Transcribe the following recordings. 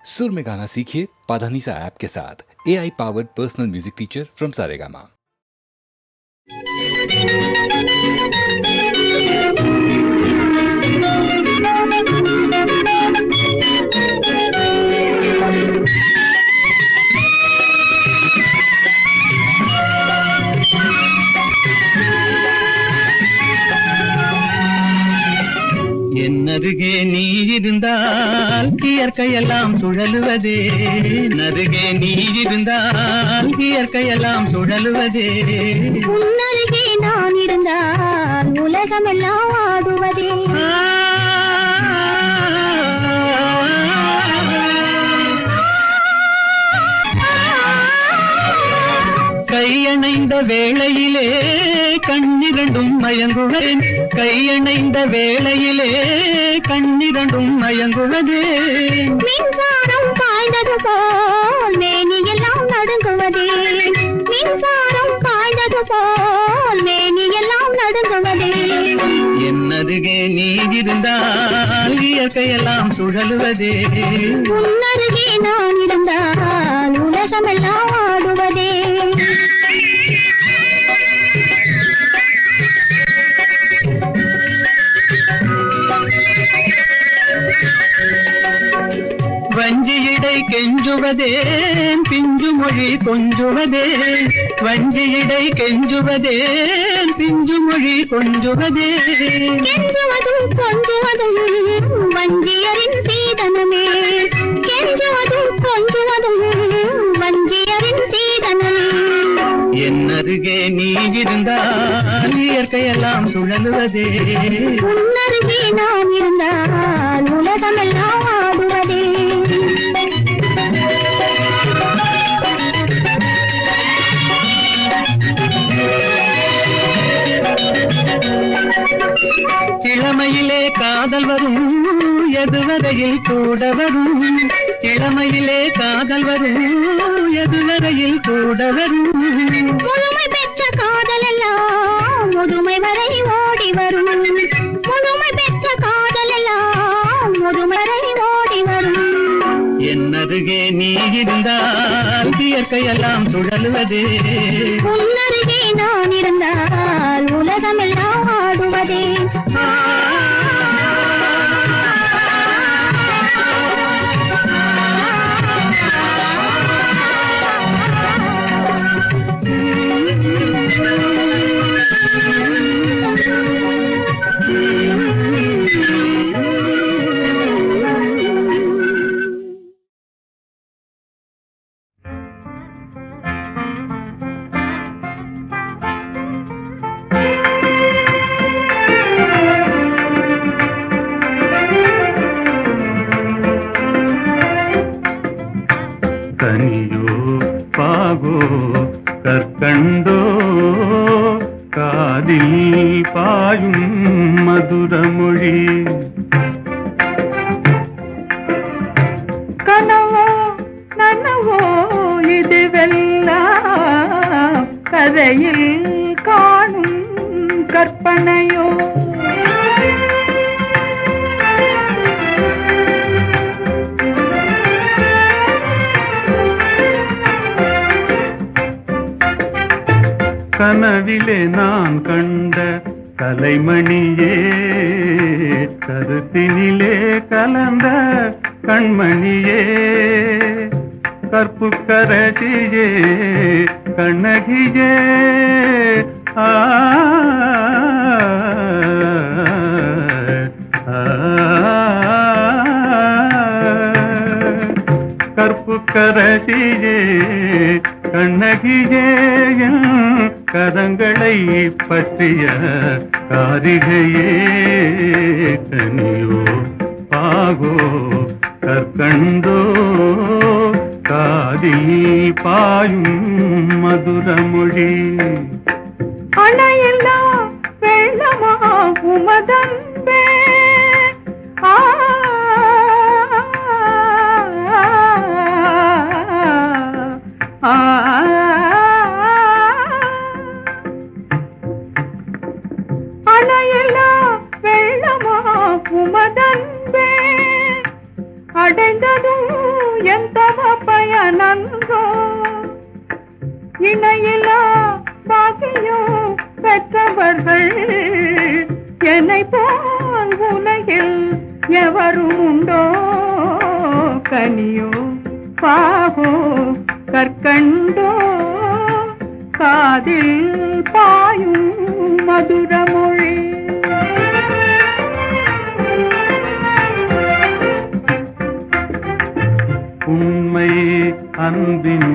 सुर में गाना सीखिए पाधानीसा ऐप के साथ। AI powered personal music teacher from Saregama. என்னருகே நீ இருந்தால் இயற்கையெல்லாம் சுழலுவதே, நருகே நீ இருந்தால் இயற்கையெல்லாம் சுழலுவதே. உன்னருகே நான் இருந்தால் உலகமெல்லாம் ஆடுவதே. கையணைந்த வேளையிலே கண்ணிரண்டும் மயங்குவேன், கையணைந்த வேளையிலே கண்ணிரண்டும் மயங்குவதே. மின்சாரம் பாய்ந்தது போல் மேனியெல்லாம் நடுங்குவதே, மின்சாரம் பாய்ந்தது போல் மேனியெல்லாம் நடுங்குவதே. என்னருகே நீ இருந்தால் இயற்கையெல்லாம் சுழலுவதே. உன்னருகே நான் இருந்தால் உலகமெல்லாம் ஆடுவதே. வஞ்சியிடை கெஞ்சுவதேன் பிஞ்சு மொழி கொஞ்சுவதே, வஞ்சியிடை கெஞ்சுவதேன் பிஞ்சு மொழி கொஞ்சுவதே. கெஞ்சுவதும் கொஞ்சுவதும் வஞ்சியரின் சீதனமே, கெஞ்சுவதும் கொஞ்சுவதும் வஞ்சியரின் சீதனமே. என்னருகே நீ இருந்தால் இயற்கையெல்லாம் சுழலுவதே. உன்னருகே நான் இருந்தால் உலகமெல்லாம் ஆடுவதே. இளமையிலே காதல் வரும் எதுவரையில் கூட வரும், இளமையிலே காதல் வரும் எதுவரையில் கூட வரும். முழுமை பெற்ற காதல் எல்லாம் முதுமை வரை ஓடி வரும், முழுமை பெற்ற காதல் எல்லாம் முதுமை வரை ஓடி வரும். என்னருகே நீ இருந்தால் இயற்கையெல்லாம் சுழலுவதே. உன்னருகே நான் இருந்தால் உலகமெல்லாம் ஆடுவதே. கனியோ பாகோ கற்கண்டோ காதில் பாயும் மதுரமொழி. கனவோ நனவோ இதுவெல்லாம் கதையில் காணும் கற்பனையோ. கனவிலே நான் கண்ட கலைமணியே, கருத்தினிலே கலந்த கண்மணியே, கற்புக்கரசியே கண்ணகியே. ஆ கற்புக்கரசியே கண்ணகியே, கரங்களை பற்றிய காரிகையே. கனியோ பாகோ கற்கண்டோ காதில் பாயும் மதுரமொழி. அணையெல்லாம் வெள்ளமா உமதன்பே. அணையெல்லாம் வெள்ளமா உமதன்பே. அடைந்ததும் கனியோ பாகோ கற்கண்டோ காதில் பாயும் மதுரமொழி. உண்மை அன்பின்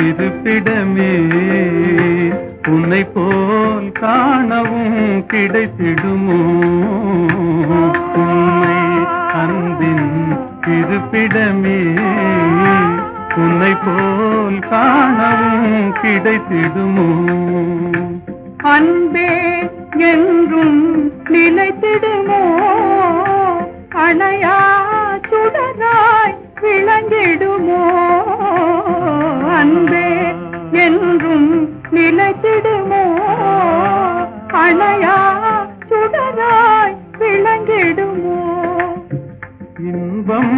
இருப்பிடமே உன்னை போல் காணவும் கிடைத்திடுமோ? உண்மை அன்பின் இருப்பிடமே உன்னை போல் காணவும் கிடைத்திடுமோ? அன்பே என்றும் நிலைத்திடுமோ? அணையா சுடராய் விளங்கிடுமோ? அன்பே என்றும் நிலைத்திடுமோ? அணையா சுடராய் விளங்கிடுமோ? இன்பம்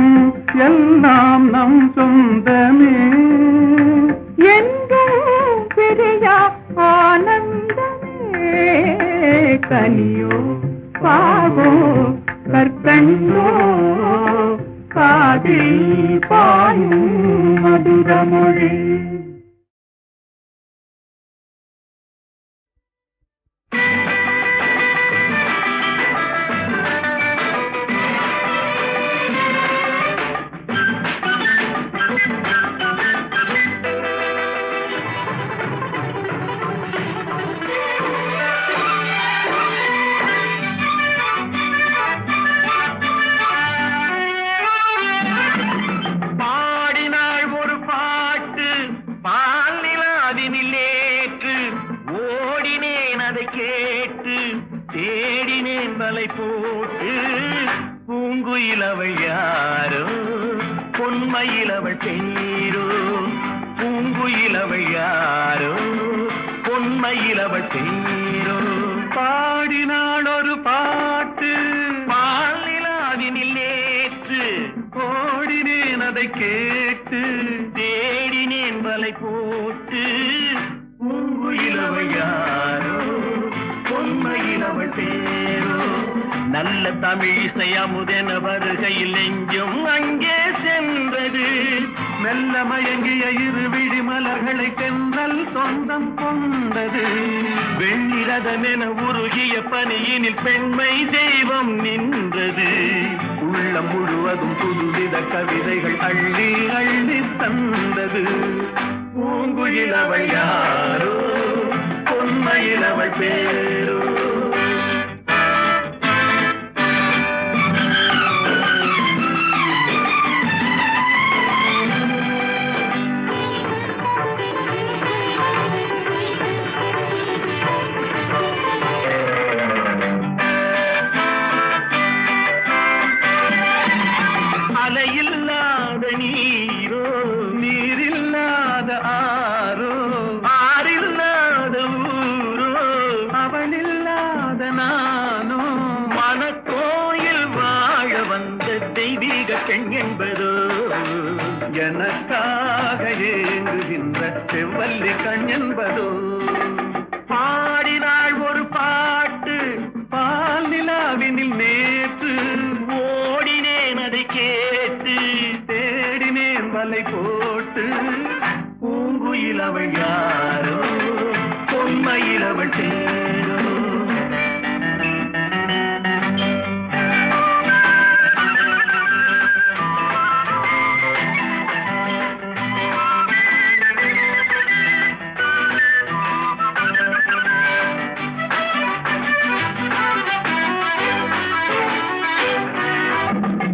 எல்லாம் நம் சொந்தமே என்றும் பிரியா ஆனந்தமே. கனியோ பாகோ கற்கண்டோ காதில் பாயும் மதுரமொழி. போட்டு பூங்குயிலவள் யாரோ பொன்மயிலவள் பேரோ. பூங்குயிலவள் யாரோ பொன்மயிலவள் பேரோ. பாடினாள் ஒரு பாட்டு பாலிலாவினில் நேற்று ஓடினேன் அதை கேட்டு தேடினேன் வலை போட்டு. பூங்குயிலவள் யாரோ பொன்மயிலவள் பேரோ. நல்ல தமிழிசை அமுதென வருகையில் நெஞ்சும் அங்கே சென்றது. மெல்ல மயங்கிய இரு விழி மலர்களை தென்றல் சொந்தம் கொண்டது. வெண்ணிரதமென உருகிய பனியினில் பெண்மை தெய்வம் நின்றது. உள்ளம் முழுவதும் புதுவித கவிதைகள் அள்ளி அள்ளி தந்தது. பூங்குயிலவள் யாரோ பொன்மயிலவள் பேரோ. அலையில்லாத நீரோ நீரில்லாத ஆரோ ஆறில்லாத ஊரோ அவளில்லாத நானோ. மனக்கோயில் வாழ வந்த தெய்வீக பெண் என்பதோ எனக்காக ஏங்குகின்ற செவ்வல்லி கண் என்பதோ. பாடினாள் ஒரு பாட்டு பால் நிலாவினில் நேற்று ஓடினேன் அதை கேட்டு தேடினேன் வலை போட்டு. பூங்குயிலவள் யாரோ பொன்மயிலவள் பேரோ.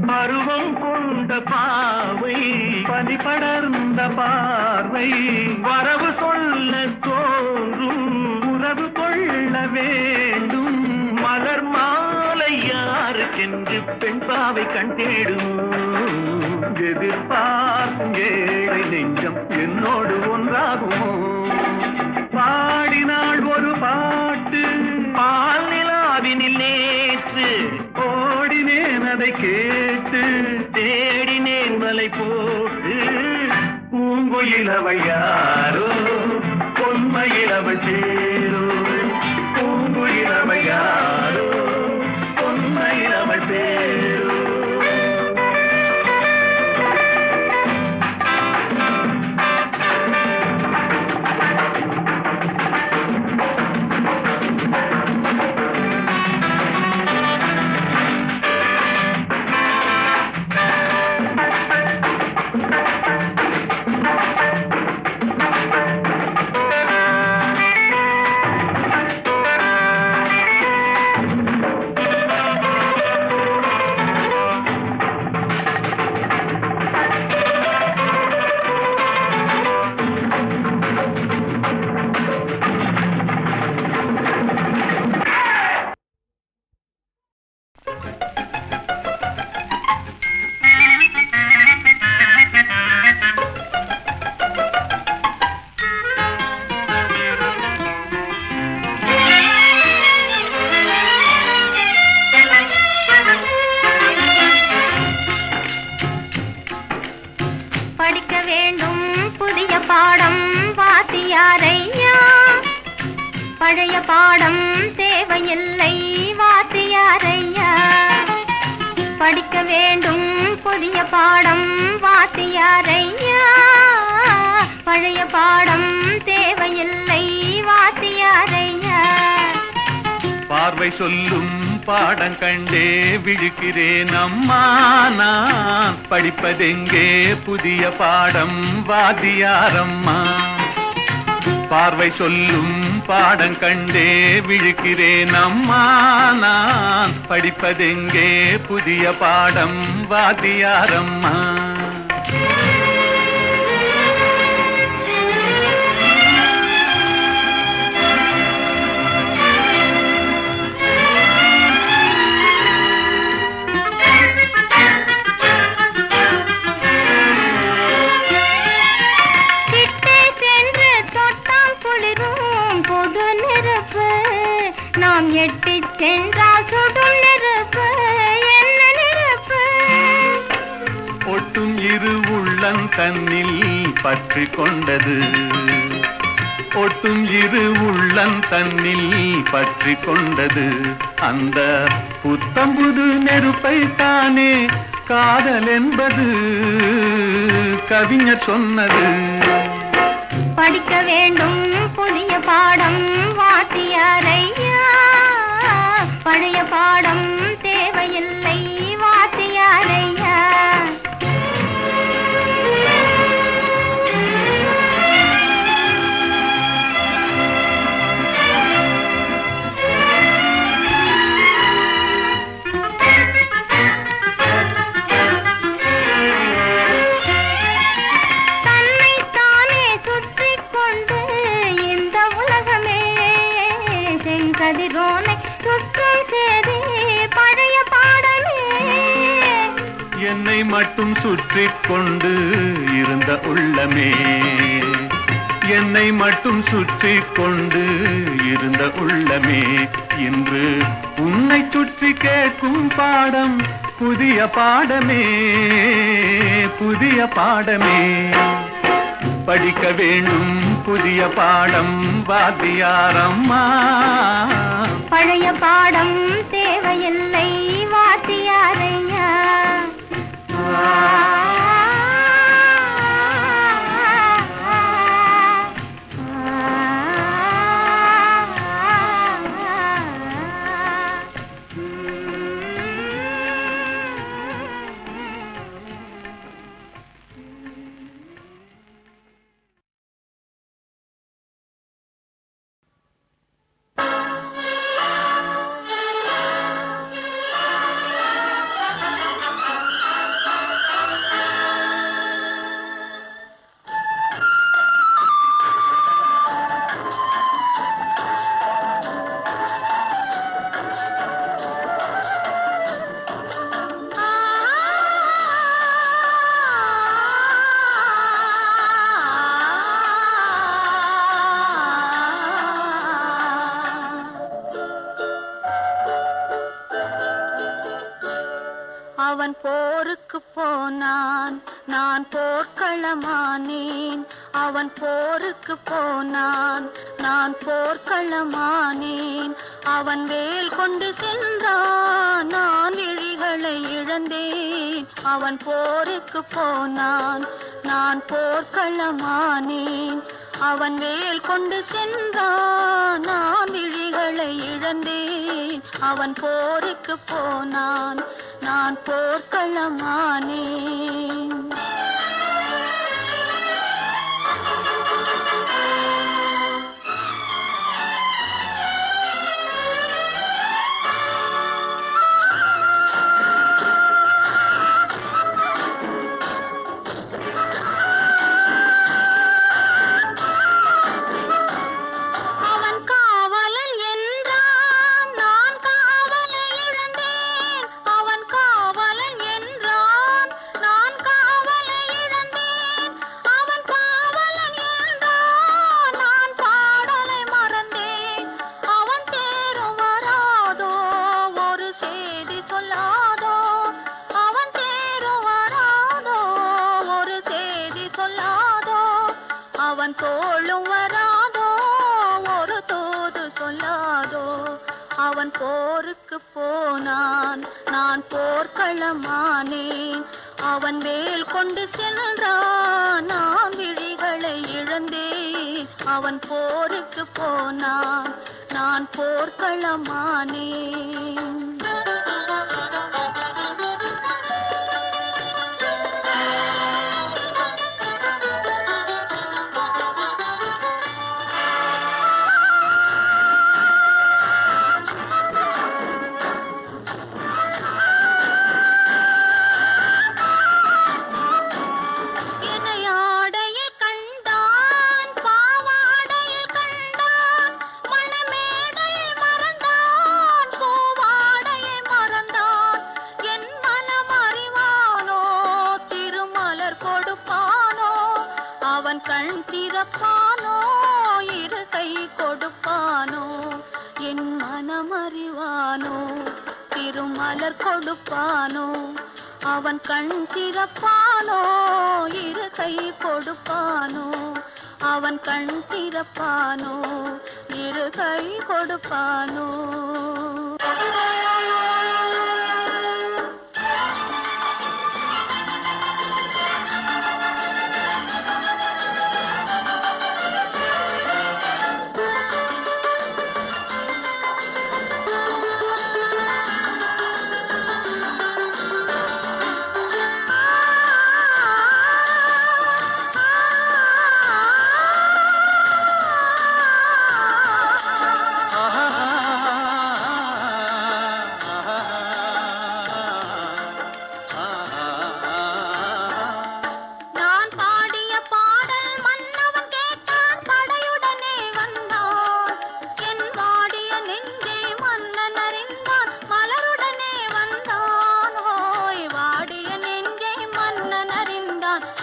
பருவம் கொண்ட பாவை பனி படர்ந்த பார்வை வரவு சொல்ல தோன்றும் உறவு கொள்ள வேண்டும். மலர் மாலை யாருக்கென்று பெண் பாவை கண் தேடும். எதிர்பார்க்கும் ஏழை நெஞ்சம் என்னோடு ஒன்றாகுமோ. பாடினாள் ஒரு பாட்டு பால் நிலாவினில் நேற்று ஓடினேன் அதை கேட்டு தேடினேன் வலை போட்டு. பூங்குயிலவள் யாரோ பொன்மயிலவள் பேரோ. பூங்குயிலவள் யாரோ பொன்மயிலவள் பேரோ. படிக்க வேண்டும் புதிய பாடம் வாத்தியாரையா, பழைய பாடம் தேவையில்லை வாத்தியாரையா. படிக்க வேண்டும் புதிய பாடம் வாத்தியாரையா, பழைய பாடம் தேவையில்லை வாத்தியாரையா. பார்வை சொல்லும் பாடம் கண்டே விழுக்கிறேன் அம்மா, நான் படிப்பதெங்கே புதிய பாடம் வாத்தியாரம்மா. பார்வை சொல்லும் பாடம் கண்டே விழுக்கிறேன் அம்மா, நான் படிப்பதெங்கே புதிய பாடம் வாத்தியாரம்மா. நாம் எட்டி சென்றால் சுடும் நெருப்பு, என்ன நெருப்பு? ஒட்டும் இரு உள்ளம் தன்னில் பற்றி கொண்டது, ஒட்டும் இரு உள்ளம் தன்னில் பற்றி கொண்டது. அந்த புத்தம்புது நெருப்பை தானே காதல் என்பது கவிஞர் சொன்னது. படிக்க வேண்டும் புதிய பாடம் வாத்தியாரையா, பழைய பாடம் தேவையில்லை வாத்தியாரையா. கதிரோனை சுற்றும் சேதி பழைய பாடமே, என்னை மட்டும் சுற்றி கொண்டு இருந்த உள்ளமே, என்னை மட்டும் சுற்றி கொண்டு இருந்த உள்ளமே, இன்று உன்னை சுற்றி கேட்கும் பாடம் புதிய பாடமே, புதிய பாடமே. படிக்க வேண்டும் புதிய பாடம் வாத்தியாரம்மா, பழைய பாடம் தேவையில்லை வாத்தியாரையா. அவன் போருக்கு போனான், நான் போர்க்களமானேன். அவன் போருக்கு போனான், நான் போர்க்களமானேன். அவன் வேல் கொண்டு சென்றான், நான் விழிகளை இழந்தேன். அவன் போருக்கு போனான், நான் போர்க்களமானேன். அவன் வேல் கொண்டு சென்றான், நான் விழிகளை இழந்தேன். அவன் போருக்கு போனான், நான் போர்க்களமானேன். காவலன் என்றான், நான் காவலை அவன் தோளும் வராதோ ஒரு தூது சொல்லாதோ அவன் போருக்கு போனான் நான் போர்க்களமானேன் அவன் வேல் கொண்டு சென்றான் நான் விழிகளை இழந்தேன் அவன் போருக்கு போனான் நான் போர்க்களமானேன் கண் திறப்பானோ இரு கை கொடுப்பானோ என் மனமறிவானோ திருமலர் கொடுப்பானோ அவன் கண் திறப்பானோ இரு கை கொடுப்பானோ அவன் கண் திறப்பானோ இரு கை கொடுப்பானோ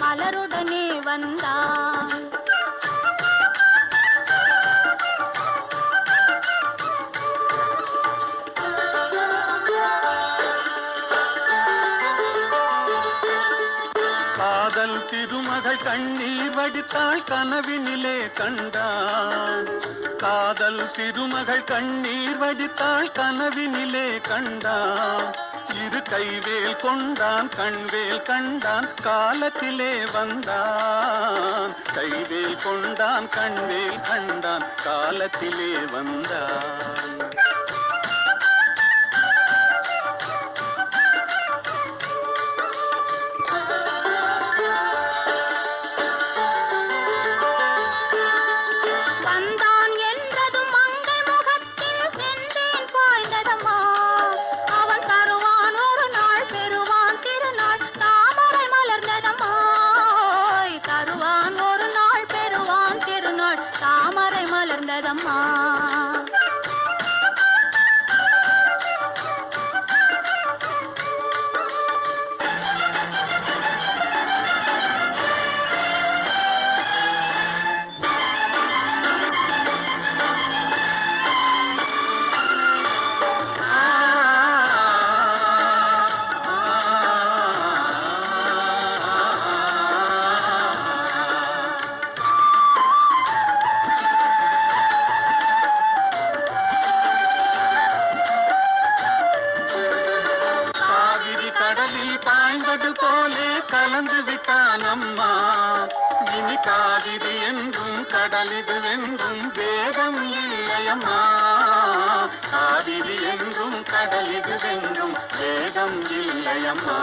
மலருடனே வந்தான் காதல் திருமகள் கண்ணீர் வடித்தாள் கனவினிலே கண்டான் காதல் திருமகள் கண்ணீர் வடித்தாள் கனவினிலே கண்டான் இரு கைவேல் கொண்டான் கண்வேல் கண்டான் காலத்திலே வந்தான் கைவேல் கொண்டான் கண்வேல் கண்டான் காலத்திலே வந்தான் தாமரை மலர்ந்ததம்மா பாய்ந்தது போலே கலந்து விட்டான் அம்மா இனி காவிரி என்றும் கடலிது என்றும் வேதம் இல்லையம்மா காவிரி என்றும் கடலிது என்றும் வேதம் இல்லையம்மா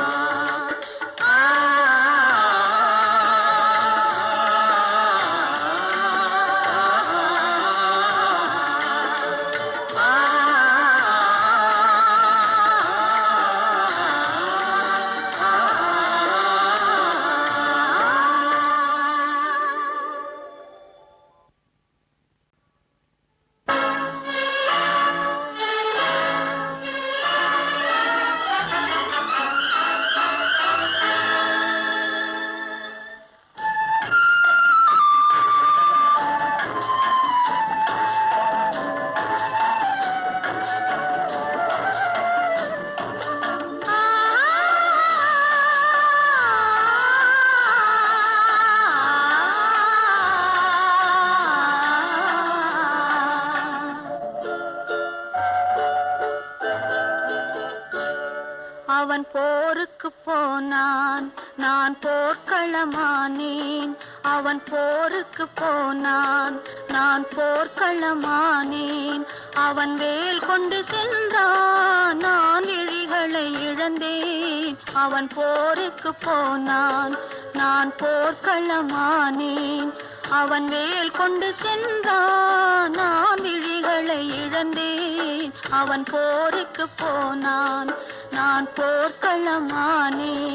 போருக்கு போனான், நான் போர்க்களமானேன். அவன் போருக்கு போனான், நான் போர்க்களமானேன். அவன் வேல் கொண்டு சென்றான், நான் விழிகளை இழந்தேன். அவன் போருக்கு போனான், நான் போர்க்களமானேன். அவன் வேல் கொண்டு சென்றான், நான் விழிகளை இழந்தேன். அவன் போருக்கு போனான், நான் போர்க்களமானேன்.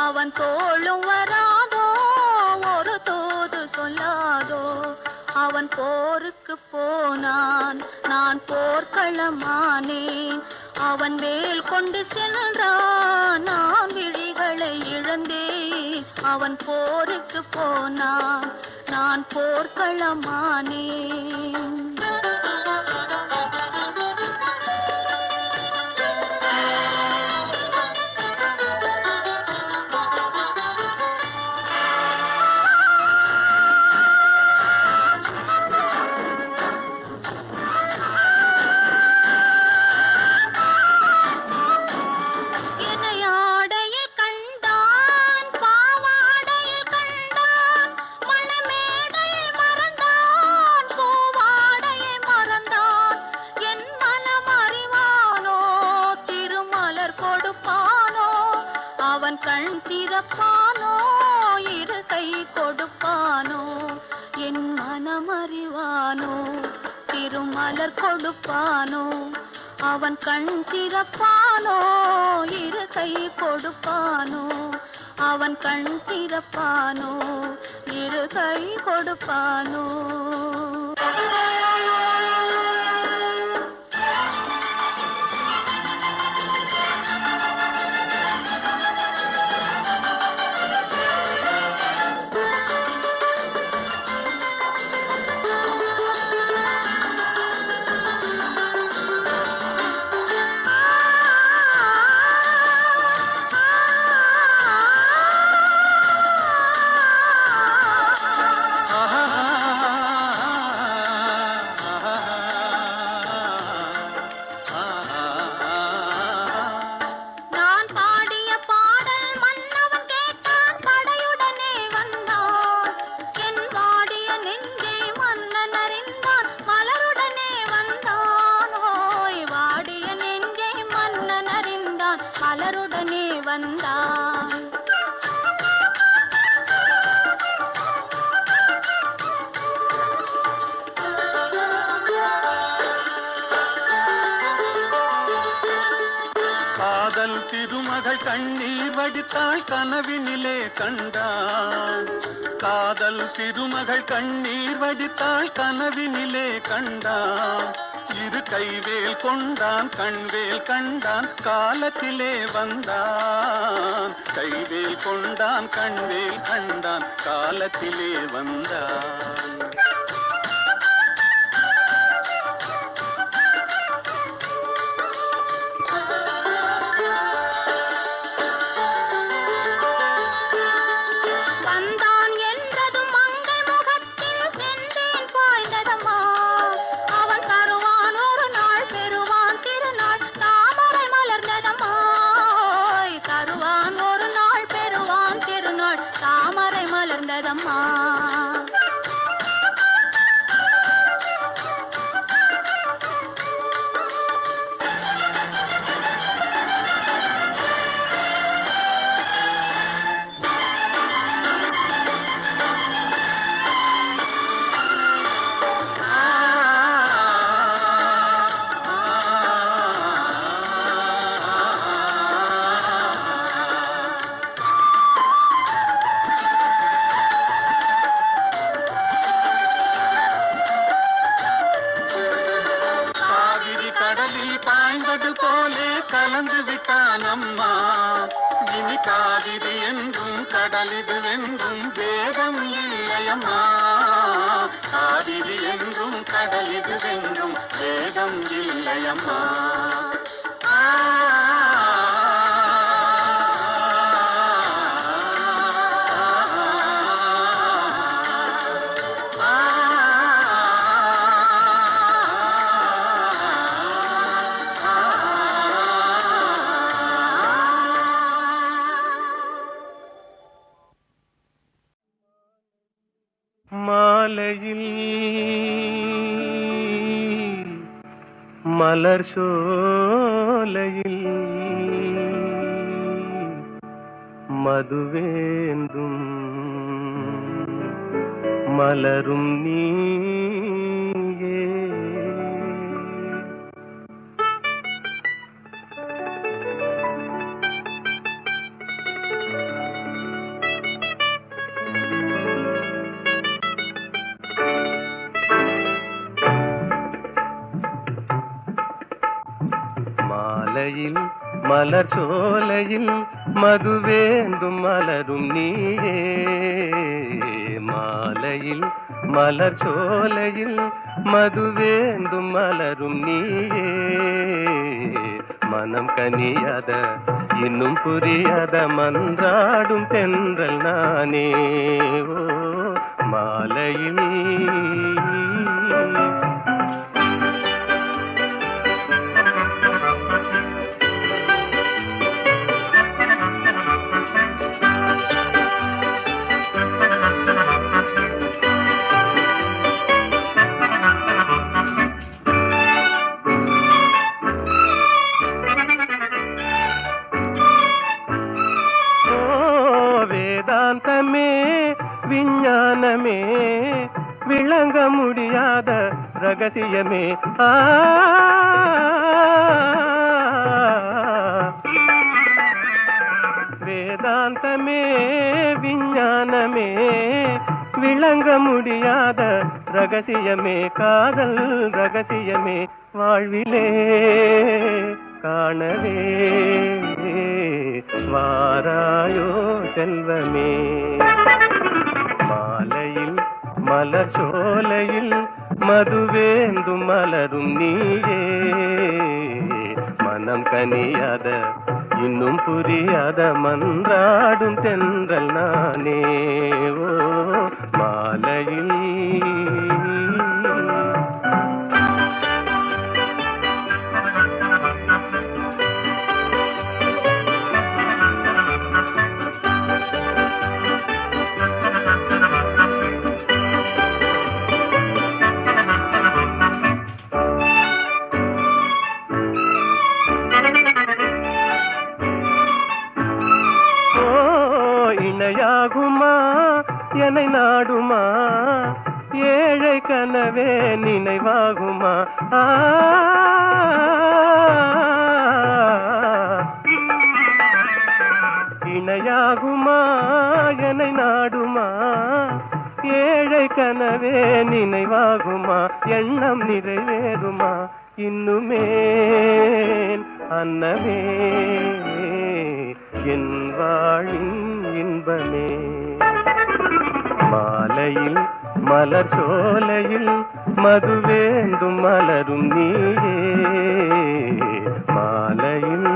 அவன் தோளும் வராதோ, ஒரு தூது சொல்லாதோ. அவன் போருக்கு போனான், நான் போர்க்களமானேன். அவன் வேல் கொண்டு சென்றான், நான் விழிகளை இழந்தேன். அவன் போருக்கு போனான், நான் போர்க்களமானேன். அவன் கண் திறப்பானோ, இரு கை கொடுப்பானோ, என் மனம் அறிவானோ, திருமலர் கொடுப்பானோ. அவன் கண் திறப்பானோ, இரு கை கொடுப்பானோ, அவன் கண் திறப்பானோ, இரு கை கொடுப்பானோ. மலருடனே வந்தான். காதல் திருமகள் கண்ணீர் வடித்தாள், கனவினிலே கண்டான். காதல் திருமகள் கண்ணீர் வடித்தாள், கனவினிலே கண்டான். இரு கைவேல் கொண்டான், கண்வேல் கண்டான், காலத்திலே வந்தான். கைவேல் கொண்டான், கண்வேல் கண்டான், காலத்திலே வந்தான். தாமரை மலர்ந்ததம்மா. காவிரி என்றும் கடலிது வென்றும் வேதம் இல்லையம்மா. காவிரி என்றும் கடலிது வென்றும் வேதம் இல்லையம்மா. மாலையில் மலர் சோலையில் மதுவேந்தும் மலரும் நீயே. மாலையில் மலர் சோலையில் மதுவேந்தும் மலரும் நீயே. மாலையில் மலர் சோலையில் மதுவேந்தும் மலரும் நீயே. மனம் கனியாத இன்னும் புரியாத மன்றாடும் தென்றல் நானே. ஓ மாலையில் வேதாந்தமே விஞ்ஞானமே விளங்க முடியாத ரகசியமே. வேதாந்தமே விஞ்ஞானமே விளங்க முடியாத ரகசியமே. காதல் ரகசியமே வாழ்விலே காணவே வாராயோ செல்வமே. மாலையில் மலர் சோலையில் மதுவேந்தும் மலரும் நீயே. மனம் கனியாத இன்னும் புரியாத மன்றாடும் தென்றல் நானே. ஓ மாலையில் இணையாகுமா என்னை நாடுமா ஏழை கனவே நினைவாகுமா. இணையாகுமா என்னை நாடுமா ஏழை கனவே நினைவாகுமா. எண்ணம் நிறைவேறுமா இன்னுமே அன்னமே என் வாழின் இன்பமே. மாலையில் மலர் சோலையில் மதுவேந்தும் மலரும் நீயே. மாலையில்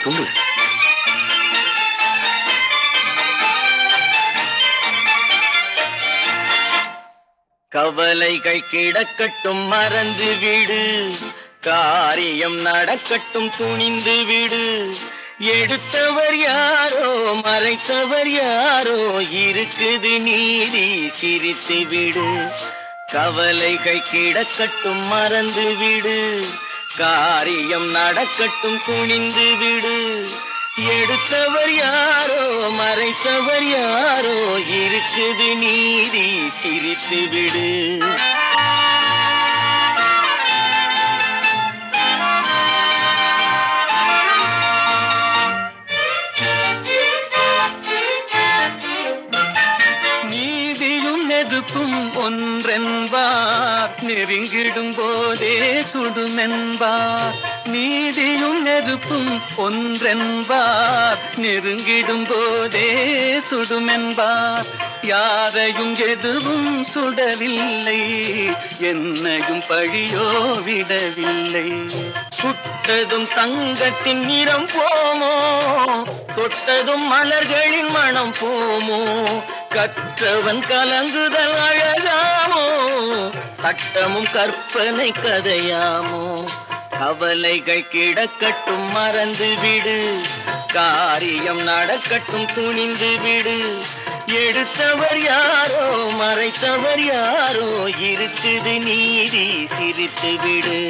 தூங்கல. கவலைகள் கிடக்கட்டும் மறந்து விடு, காரியம் நடக்கட்டும் துணிந்து விடு. எடுத்தவர் யாரோ மறைத்தவர் யாரோ, இருக்குது நீதி சிரித்து விடு. கவலைகள் கிடக்கட்டும் மறந்து விடு, காரியம் நடக்கட்டும் துணிந்து விடு. எடுத்தவர் யாரோ மறைத்தவர் யாரோ இருக்குது நீதி சிரித்து விடு. நீதியும் நெருப்பும் ஒன்றென்பார் நெருங்கிடும் போதே சுடுமென்பார். நீதியும் நெருப்பும் ஒன்றென்பார் நெருங்கிடும் போதே சுடுமென்பார். யாரையும் எதுவும் சுடவில்லை என்னையும் பழியோ விடவில்லை. சுட்டதும் தங்கத்தின் நிறம் போமோ தொட்டதும் மலர்களின் மனம் போமோ. கற்றவன் கலங்குதல் அழகாமோ சட்டமும் கற்பனை கதையாமோ. கவலைகள் கிடக்கட்டும் மறந்து விடு காரியம் நடக்கட்டும் துணிந்து விடு. எடுத்தவர் யாரோ மறைத்தவர் யாரோ இருக்குது நீதி சிரித்து விடு.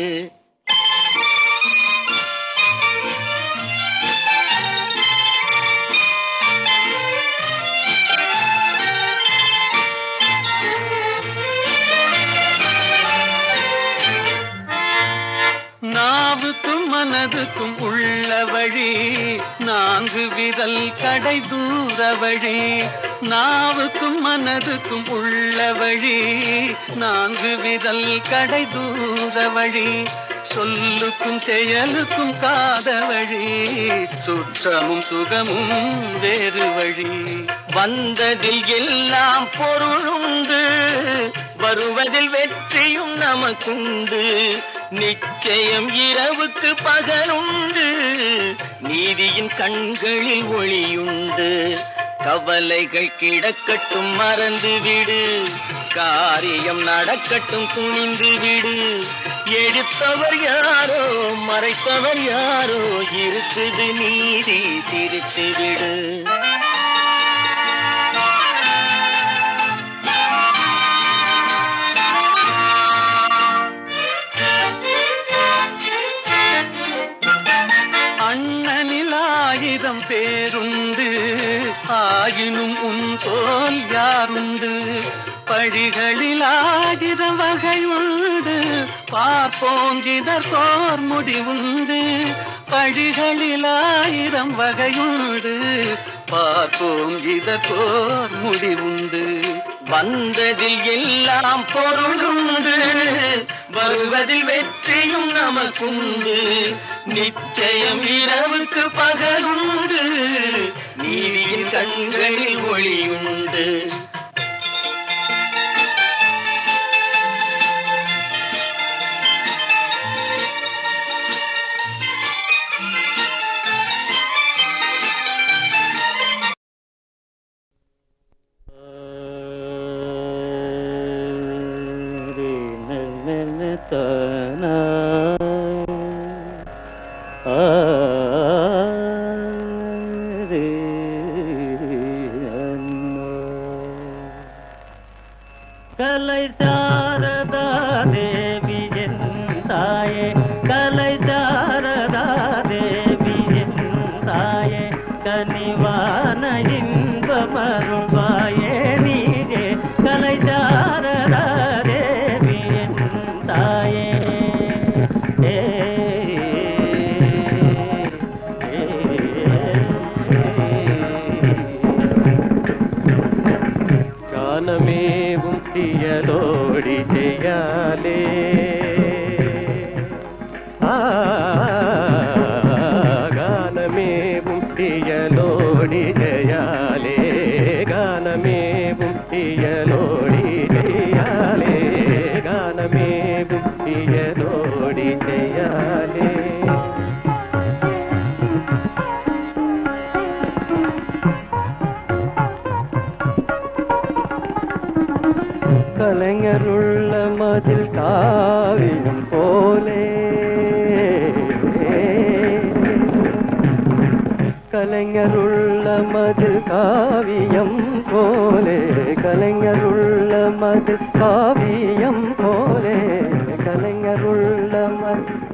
நாவுக்கும் மனதுக்கும் உள்ள வழி நான்கு விரல் கடை தூர வழி. நாவுக்கும் மனதுக்கும் உள்ள வழி நான்கு விரல் கடை தூர வழி. சொல்லுக்கும் செயலுக்கும் காத வழி சுற்றமும் சுகமும் வேறு வழி. வந்ததில் எல்லாம் பொருளுண்டு வருவதில் வெற்றியும் நமக்குண்டு. நிச்சயம் இரவுக்கு பகலுண்டு நீதியின் கண்களில் ஒளியுண்டு. கவலைகள் கிடக்கட்டும் மறந்து விடு காரியம் நடக்கட்டும் துணிந்து விடு. எடுத்தவர் யாரோ மறைத்தவர் யாரோ இருக்குது நீதி சிரித்து விடு. அண்ணனில் 1000 பேருண்டு ஆயினும் உன் தோல் யாருண்டு. பழிகளில் 1000 வகையுண்டு பார்ப்போம் இதற்கோர் முடிவுண்டு. பழிகளில் 1000 வகையுண்டு பார்ப்போம் இதற்கோர் முடிவுண்டு. வந்ததில் எல்லாம் பொருளுண்டு வருவதில் வெற்றியும் நமக்குண்டு. நிச்சயம் இரவுக்கு பகலுண்டு நீதியின் கண்களில் ஒளியுண்டு. கலை சாரதா தேவி என் தாயே கலை சாரதா தேவி என் தாயே கனிவான இன்பமருள்வாயே நீயே கலை சாரதா தேவி என் தாயே. கானமேவும் தியலோடி செய்யாலே கானமேவும் தியலோடி ஜெயாலே கானமேவும் தியலோடி ஜெயாலே கானமேவும் தியலோடி ஜெயாலே. கலைஞருள்ள மதில் காவியம் போலே கலைஞருள்ள மதில் காவியம் போலே கலைஞருள்ள மதில் காவியம் போலே கலைஞருள்ள மதில்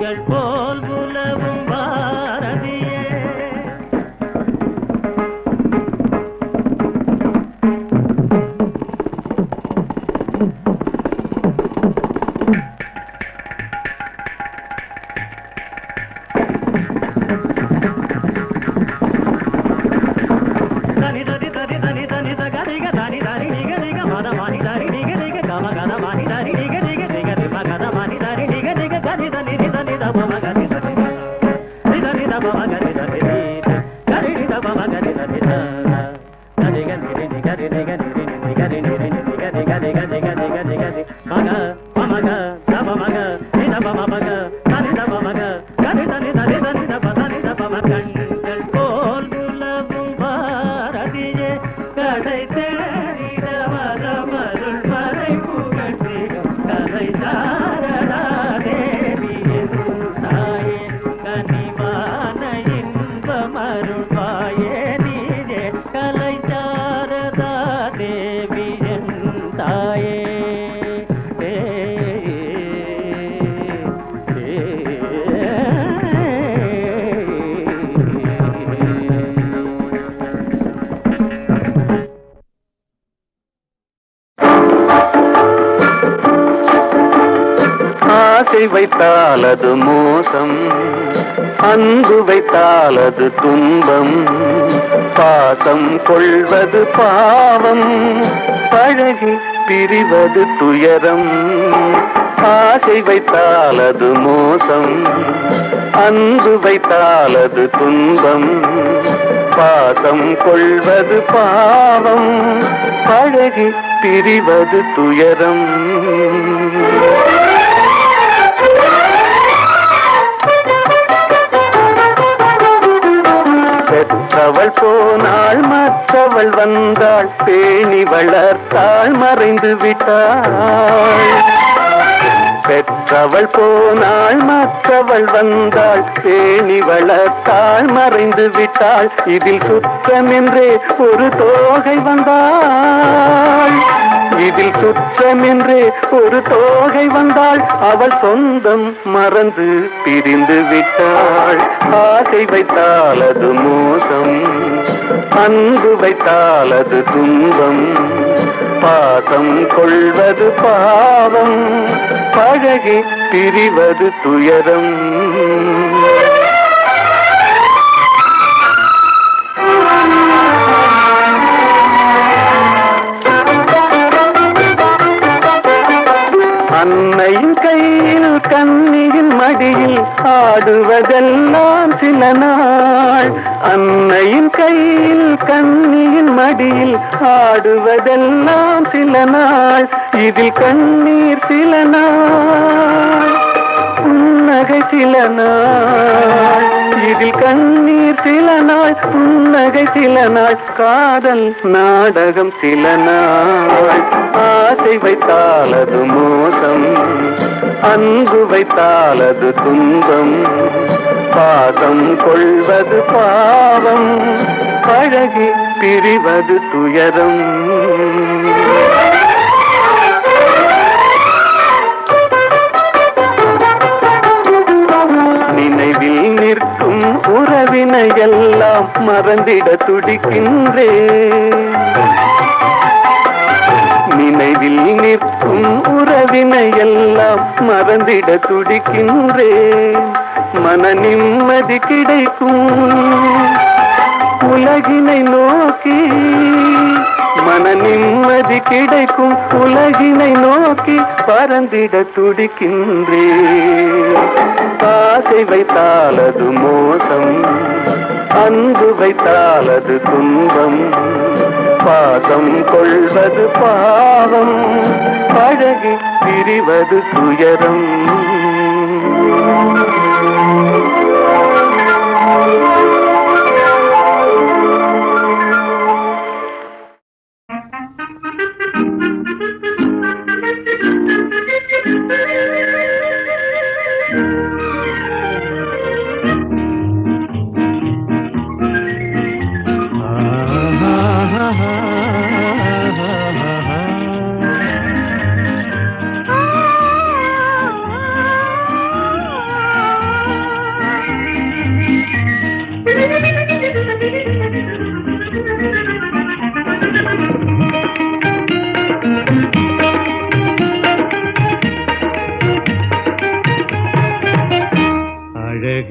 கண்கள் போல் உலவும் பாரதியே. வைத்தால் அது மோசம், அன்பு வைத்தால் அது துன்பம், பாசம் கொள்வது பாவம், பழகி பிரிவது துயரம். ஆசை வைத்தால் அது மோசம், அன்பு வைத்தால் அது துன்பம், பாசம் கொள்வது பாவம், பழகி பிரிவது துயரம். பெற்றவள் போனாள் மற்றவள் வந்தாள், பேணி வளர்த்தாள் மறைந்து விட்டாள். பெற்றவள் போனாள் மற்றவள் வந்தாள், பேணி வளர்த்தாள் மறைந்து விட்டாள். இதில் சுற்றமென்றே ஒரு தோகை வந்தாள், இதில் சுற்றமென்றே ஒரு தோகை வந்தாள். அவள் சொந்தம் மறந்து பிரிந்து விட்டாள். ஆசை வைத்தால் அது மோசம், அன்பு வைத்தால் அது துன்பம், பாசம் கொள்வது பாவம், பழகி பிரிவது துயரம். அன்னையின் கையில் கண்ணியின் மடியில் ஆடுவதெல்லாம் சில நாள், அன்னையின் கையில் கண்ணியின் மடியில் ஆடுவதெல்லாம் சில நாள். இதில் கண்ணீர் சில நாள், புன்னகை சில நாள். இதில் கண்ணீர் சில நாள், புன்னகை சில நாள், காதல் நாடகம் சில நாள். ஆசை வைத்தால் அது மோசம், அன்பு வைத்தால் அது துன்பம், பாசம் கொள்வது பாவம், பழகி பிரிவது துயரம். நினைவில் நிற்கும் உறவினை எல்லாம் மறந்திட துடிக்கின்றேன், நினைவில் நிற்கும் உறவினை எல்லாம் மறந்திட துடிக்கின்றேன். மன நிம்மதி கிடைக்கும் உலகினை நோக்கி, மன நிம்மதி கிடைக்கும் உலகினை நோக்கி பறந்திட துடிக்கின்றேன். ஆசை வைத்தால் அது மோசம், அன்பு வைத்தால் அது துன்பம், பாசம் கொள்வது பாவம், பழகி பிரிவது துயரம்.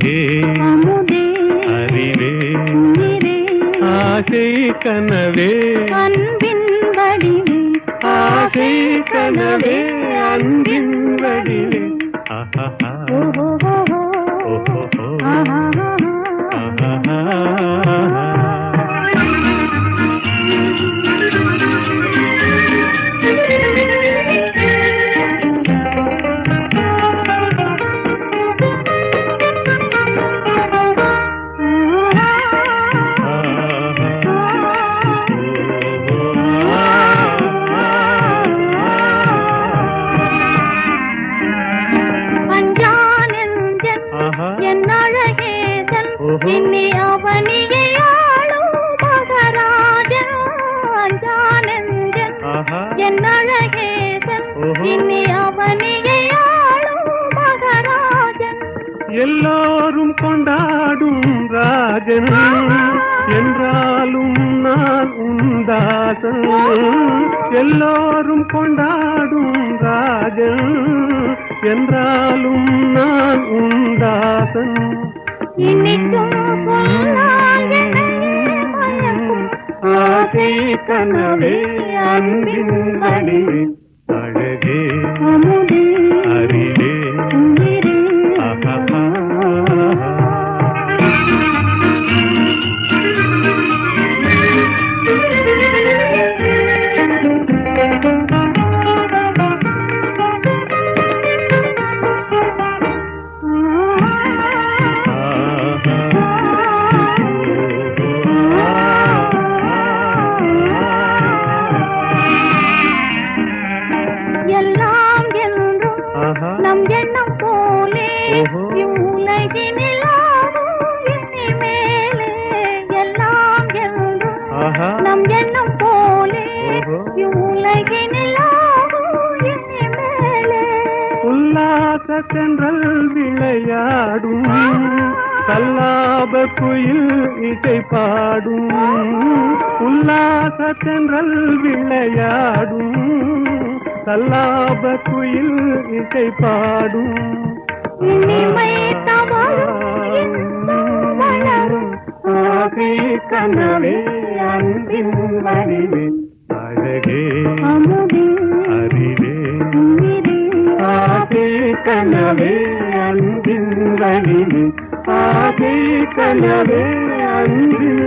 அழகே அமுதே அறிவே உயிரே ஆசை கனவே அன்பின் வடிவே ஆசை கனவே அன்பின் வடிவே ஆஹா ஓஹோ ஓஹோ ஆஹா இன்னி அவனியை ஆளும் மகராஜன் ஜானந்தன் என் அழகேசன் இன்னி அவனியை ஆளும் மகராஜன் எல்லோரும் கொண்டாடும் ராஜன் என்றாலும் நான் உந்தாசன் எல்லோரும் கொண்டாடும் ராஜன் என்றாலும் நான் உந்தாசன் இன்னிக்கும் ஆசை கனவே அன்பின் வடிவே அழகே அமுதே அறிவே உயிரே ஆஹா எல்லாம் என்றும் நம் எண்ணம் போலே இவ்வுலகினில் ஆடும் இனிமேலே எல்லாம் என்றும் நம் எண்ணம் போலே இவ்வுலகினில் ஆடும் இனிமேலே உல்லாச தென்றல் விளையாடும் கல்லாப குயில் இசை பாடும் உல்லாச தென்றல் விளையாடும் கல்லாப குயில் இசை பாடும் இனிமை தவழும் வளரும் ஆசை கனவே அன்பின் வடிவே அழகே அமுதே அறிவே உயிரே ஆசை கனவே அன்பின் வடிவே ஆசை கனவே அன்பின்